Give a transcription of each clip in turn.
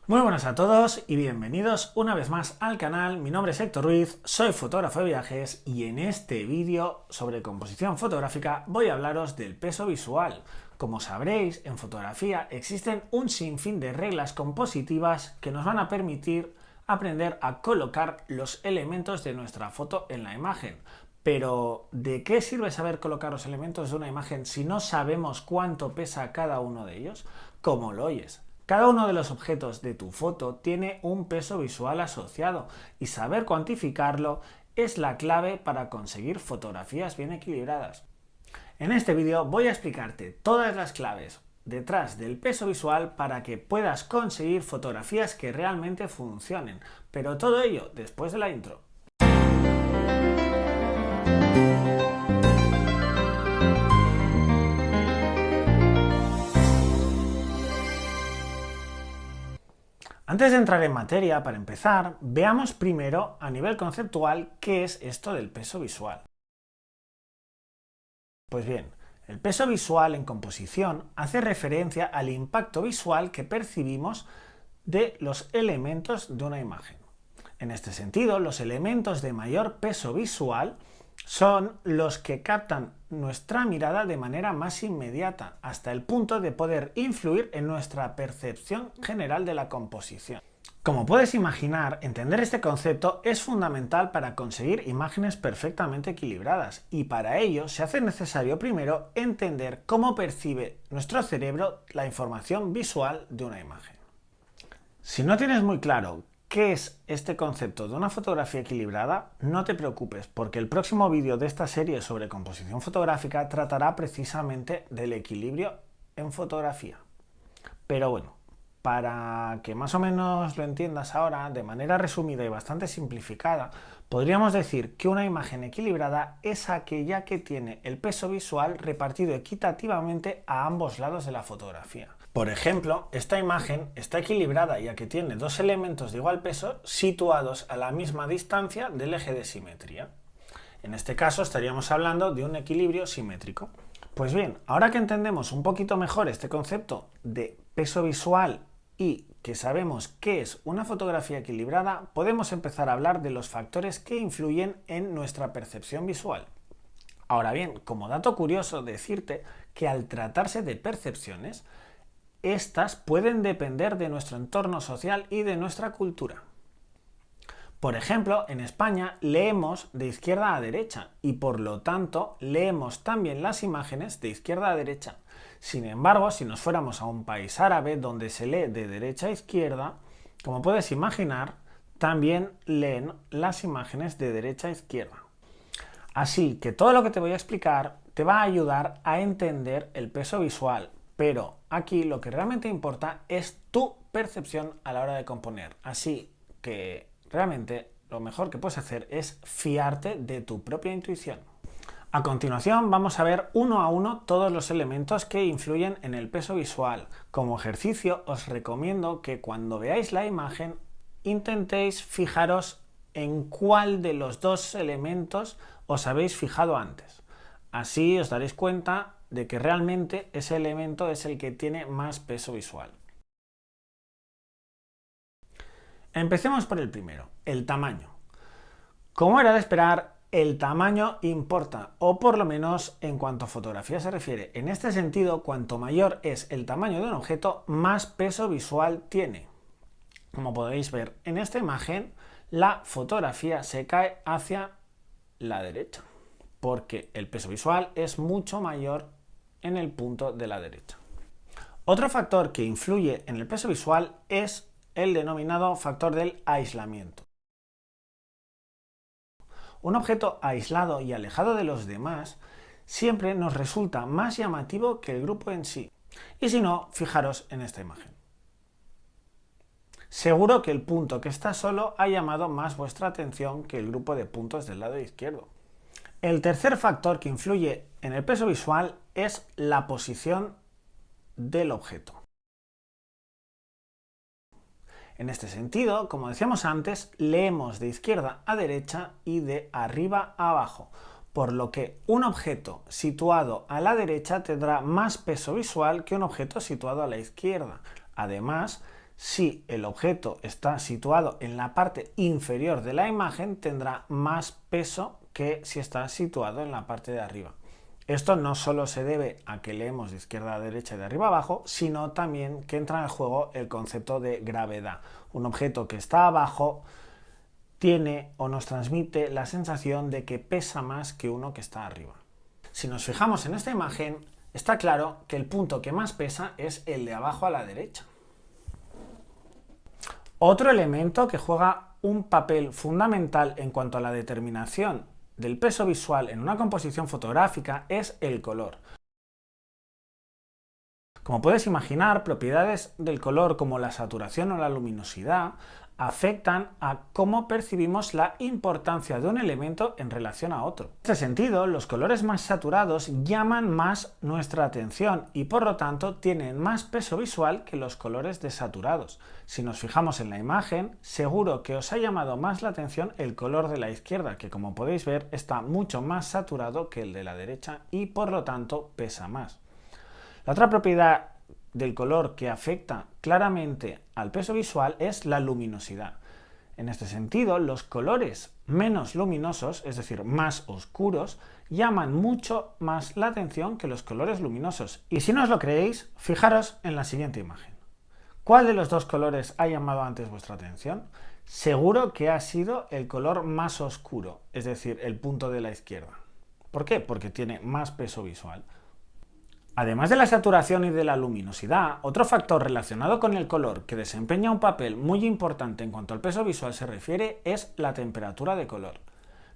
Muy buenas a todos y bienvenidos una vez más al canal. Mi nombre es Héctor Ruiz, soy fotógrafo de viajes y en este vídeo sobre composición fotográfica voy a hablaros del peso visual. Como sabréis, en fotografía existen un sinfín de reglas compositivas que nos van a permitir aprender a colocar los elementos de nuestra foto en la imagen. Pero, ¿de qué sirve saber colocar los elementos de una imagen si no sabemos cuánto pesa cada uno de ellos? Como lo oyes. Cada uno de los objetos de tu foto tiene un peso visual asociado y saber cuantificarlo es la clave para conseguir fotografías bien equilibradas. En este vídeo voy a explicarte todas las claves detrás del peso visual para que puedas conseguir fotografías que realmente funcionen, pero todo ello después de la intro. Antes de entrar en materia, para empezar, veamos primero a nivel conceptual qué es esto del peso visual. Pues bien, el peso visual en composición hace referencia al impacto visual que percibimos de los elementos de una imagen. En este sentido, los elementos de mayor peso visual son los que captan nuestra mirada de manera más inmediata, hasta el punto de poder influir en nuestra percepción general de la composición. Como puedes imaginar, entender este concepto es fundamental para conseguir imágenes perfectamente equilibradas, y para ello se hace necesario primero entender cómo percibe nuestro cerebro la información visual de una imagen. Si no tienes muy claro ¿qué es este concepto de una fotografía equilibrada? No te preocupes, porque el próximo vídeo de esta serie sobre composición fotográfica tratará precisamente del equilibrio en fotografía. Pero bueno, para que más o menos lo entiendas ahora, de manera resumida y bastante simplificada, podríamos decir que una imagen equilibrada es aquella que tiene el peso visual repartido equitativamente a ambos lados de la fotografía. Por ejemplo, esta imagen está equilibrada ya que tiene dos elementos de igual peso situados a la misma distancia del eje de simetría. En este caso estaríamos hablando de un equilibrio simétrico. Pues bien, ahora que entendemos un poquito mejor este concepto de peso visual y que sabemos qué es una fotografía equilibrada, podemos empezar a hablar de los factores que influyen en nuestra percepción visual. Ahora bien, como dato curioso, decirte que al tratarse de percepciones, estas pueden depender de nuestro entorno social y de nuestra cultura. Por ejemplo, en España leemos de izquierda a derecha y por lo tanto leemos también las imágenes de izquierda a derecha. Sin embargo, si nos fuéramos a un país árabe donde se lee de derecha a izquierda, como puedes imaginar, también leen las imágenes de derecha a izquierda. Así que todo lo que te voy a explicar te va a ayudar a entender el peso visual, pero aquí lo que realmente importa es tu percepción a la hora de componer. Así que realmente lo mejor que puedes hacer es fiarte de tu propia intuición. A continuación vamos a ver uno a uno todos los elementos que influyen en el peso visual. Como ejercicio os recomiendo que cuando veáis la imagen intentéis fijaros en cuál de los dos elementos os habéis fijado antes. Así os daréis cuenta de que realmente ese elemento es el que tiene más peso visual. Empecemos por el primero, el tamaño. Como era de esperar, el tamaño importa, o por lo menos en cuanto a fotografía se refiere. En este sentido, cuanto mayor es el tamaño de un objeto, más peso visual tiene. Como podéis ver en esta imagen, la fotografía se cae hacia la derecha, porque el peso visual es mucho mayor en el punto de la derecha. Otro factor que influye en el peso visual es el denominado factor del aislamiento. Un objeto aislado y alejado de los demás siempre nos resulta más llamativo que el grupo en sí. Y si no, fijaros en esta imagen. Seguro que el punto que está solo ha llamado más vuestra atención que el grupo de puntos del lado izquierdo. El tercer factor que influye en el peso visual es la posición del objeto. En este sentido, como decíamos antes, leemos de izquierda a derecha y de arriba a abajo, por lo que un objeto situado a la derecha tendrá más peso visual que un objeto situado a la izquierda. Además, Si el objeto está situado en la parte inferior de la imagen, tendrá más peso que si está situado en la parte de arriba. Esto no solo se debe a que leemos de izquierda a derecha y de arriba a abajo, sino también que entra en juego el concepto de gravedad. Un objeto que está abajo tiene o nos transmite la sensación de que pesa más que uno que está arriba. Si nos fijamos en esta imagen, está claro que el punto que más pesa es el de abajo a la derecha. Otro elemento que juega un papel fundamental en cuanto a la determinación del peso visual en una composición fotográfica es el color. Como puedes imaginar, propiedades del color como la saturación o la luminosidad afectan a cómo percibimos la importancia de un elemento en relación a otro. En este sentido, los colores más saturados llaman más nuestra atención y por lo tanto tienen más peso visual que los colores desaturados. Si nos fijamos en la imagen, seguro que os ha llamado más la atención el color de la izquierda, que como podéis ver está mucho más saturado que el de la derecha y por lo tanto pesa más. La otra propiedad del color que afecta claramente al peso visual es la luminosidad. En este sentido, los colores menos luminosos, es decir, más oscuros, llaman mucho más la atención que los colores luminosos. Y si no os lo creéis, fijaros en la siguiente imagen. ¿Cuál de los dos colores ha llamado antes vuestra atención? Seguro que ha sido el color más oscuro, es decir, el punto de la izquierda. ¿Por qué? Porque tiene más peso visual. Además de la saturación y de la luminosidad, otro factor relacionado con el color que desempeña un papel muy importante en cuanto al peso visual se refiere es la temperatura de color.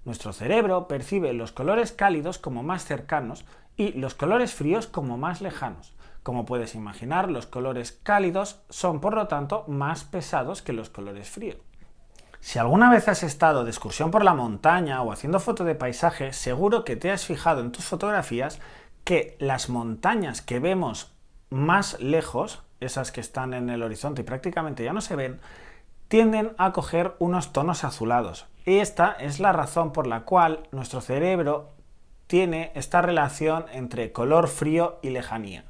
Nuestro cerebro percibe los colores cálidos como más cercanos y los colores fríos como más lejanos. Como puedes imaginar, los colores cálidos son por lo tanto más pesados que los colores fríos. Si alguna vez has estado de excursión por la montaña o haciendo foto de paisaje, seguro que te has fijado en tus fotografías que las montañas que vemos más lejos, esas que están en el horizonte y prácticamente ya no se ven, tienden a coger unos tonos azulados. Y esta es la razón por la cual nuestro cerebro tiene esta relación entre color frío y lejanía.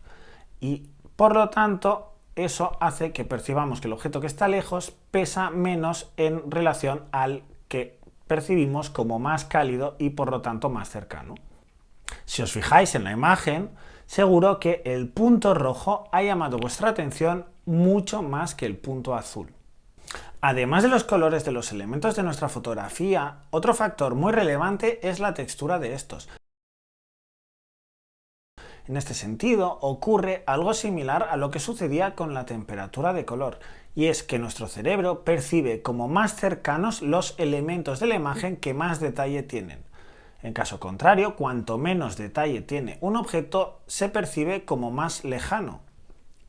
Y por lo tanto, eso hace que percibamos que el objeto que está lejos pesa menos en relación al que percibimos como más cálido y por lo tanto más cercano. Si os fijáis en la imagen, seguro que el punto rojo ha llamado vuestra atención mucho más que el punto azul. Además de los colores de los elementos de nuestra fotografía, otro factor muy relevante es la textura de estos. En este sentido, ocurre algo similar a lo que sucedía con la temperatura de color, y es que nuestro cerebro percibe como más cercanos los elementos de la imagen que más detalle tienen. En caso contrario, cuanto menos detalle tiene un objeto, se percibe como más lejano.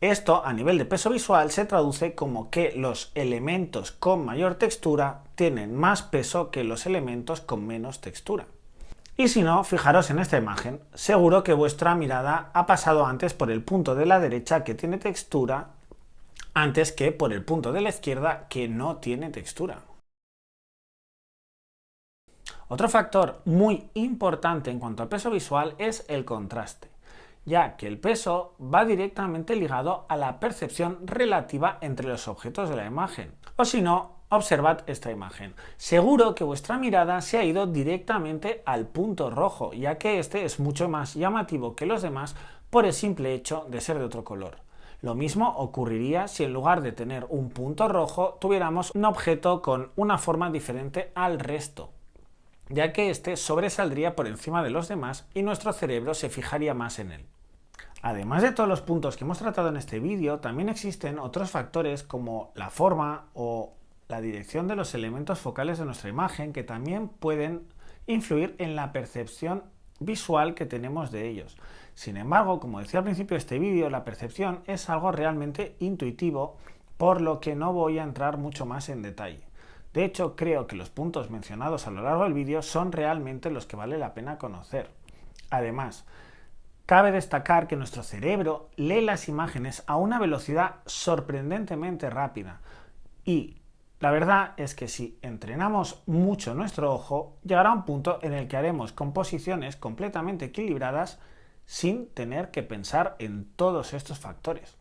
Esto, a nivel de peso visual, se traduce como que los elementos con mayor textura tienen más peso que los elementos con menos textura. Y si no, fijaros en esta imagen, seguro que vuestra mirada ha pasado antes por el punto de la derecha que tiene textura, antes que por el punto de la izquierda que no tiene textura. Otro factor muy importante en cuanto al peso visual es el contraste, ya que el peso va directamente ligado a la percepción relativa entre los objetos de la imagen. O si no, observad esta imagen. Seguro que vuestra mirada se ha ido directamente al punto rojo, ya que este es mucho más llamativo que los demás por el simple hecho de ser de otro color. Lo mismo ocurriría si en lugar de tener un punto rojo tuviéramos un objeto con una forma diferente al resto, ya que este sobresaldría por encima de los demás y nuestro cerebro se fijaría más en él. Además de todos los puntos que hemos tratado en este vídeo, también existen otros factores como la forma o la dirección de los elementos focales de nuestra imagen que también pueden influir en la percepción visual que tenemos de ellos. Sin embargo, como decía al principio de este vídeo, la percepción es algo realmente intuitivo, por lo que no voy a entrar mucho más en detalle. De hecho, creo que los puntos mencionados a lo largo del vídeo son realmente los que vale la pena conocer. Además, cabe destacar que nuestro cerebro lee las imágenes a una velocidad sorprendentemente rápida y la verdad es que si entrenamos mucho nuestro ojo, llegará un punto en el que haremos composiciones completamente equilibradas sin tener que pensar en todos estos factores.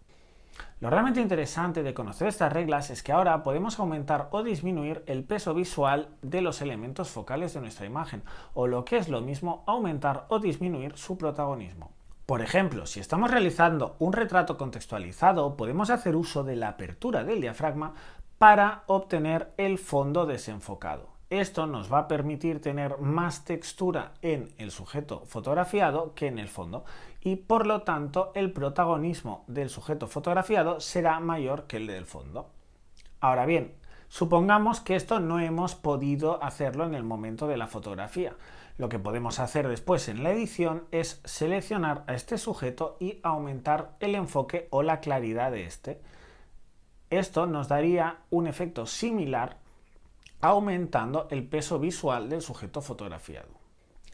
Lo realmente interesante de conocer estas reglas es que ahora podemos aumentar o disminuir el peso visual de los elementos focales de nuestra imagen, o lo que es lo mismo, aumentar o disminuir su protagonismo. Por ejemplo, si estamos realizando un retrato contextualizado, podemos hacer uso de la apertura del diafragma para obtener el fondo desenfocado. Esto nos va a permitir tener más textura en el sujeto fotografiado que en el fondo y por lo tanto el protagonismo del sujeto fotografiado será mayor que el del fondo. Ahora bien, supongamos que esto no hemos podido hacerlo en el momento de la fotografía. Lo que podemos hacer después en la edición es seleccionar a este sujeto y aumentar el enfoque o la claridad de este. Esto nos daría un efecto similar aumentando el peso visual del sujeto fotografiado.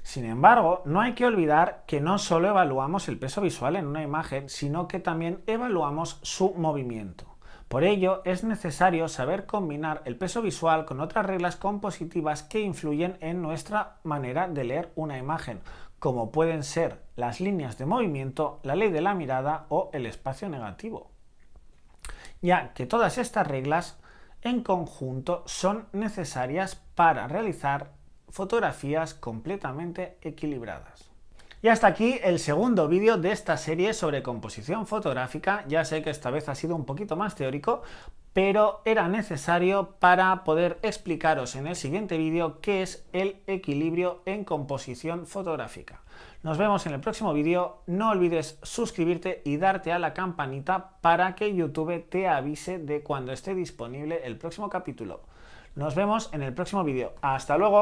Sin embargo, no hay que olvidar que no solo evaluamos el peso visual en una imagen, sino que también evaluamos su movimiento. Por ello, es necesario saber combinar el peso visual con otras reglas compositivas que influyen en nuestra manera de leer una imagen, como pueden ser las líneas de movimiento, la ley de la mirada o el espacio negativo. Ya que todas estas reglas en conjunto son necesarias para realizar fotografías completamente equilibradas. Y hasta aquí el segundo vídeo de esta serie sobre composición fotográfica. Ya sé que esta vez ha sido un poquito más teórico, pero era necesario para poder explicaros en el siguiente vídeo qué es el equilibrio en composición fotográfica. Nos vemos en el próximo vídeo. No olvides suscribirte y darte a la campanita para que YouTube te avise de cuando esté disponible el próximo capítulo. Nos vemos en el próximo vídeo. ¡Hasta luego!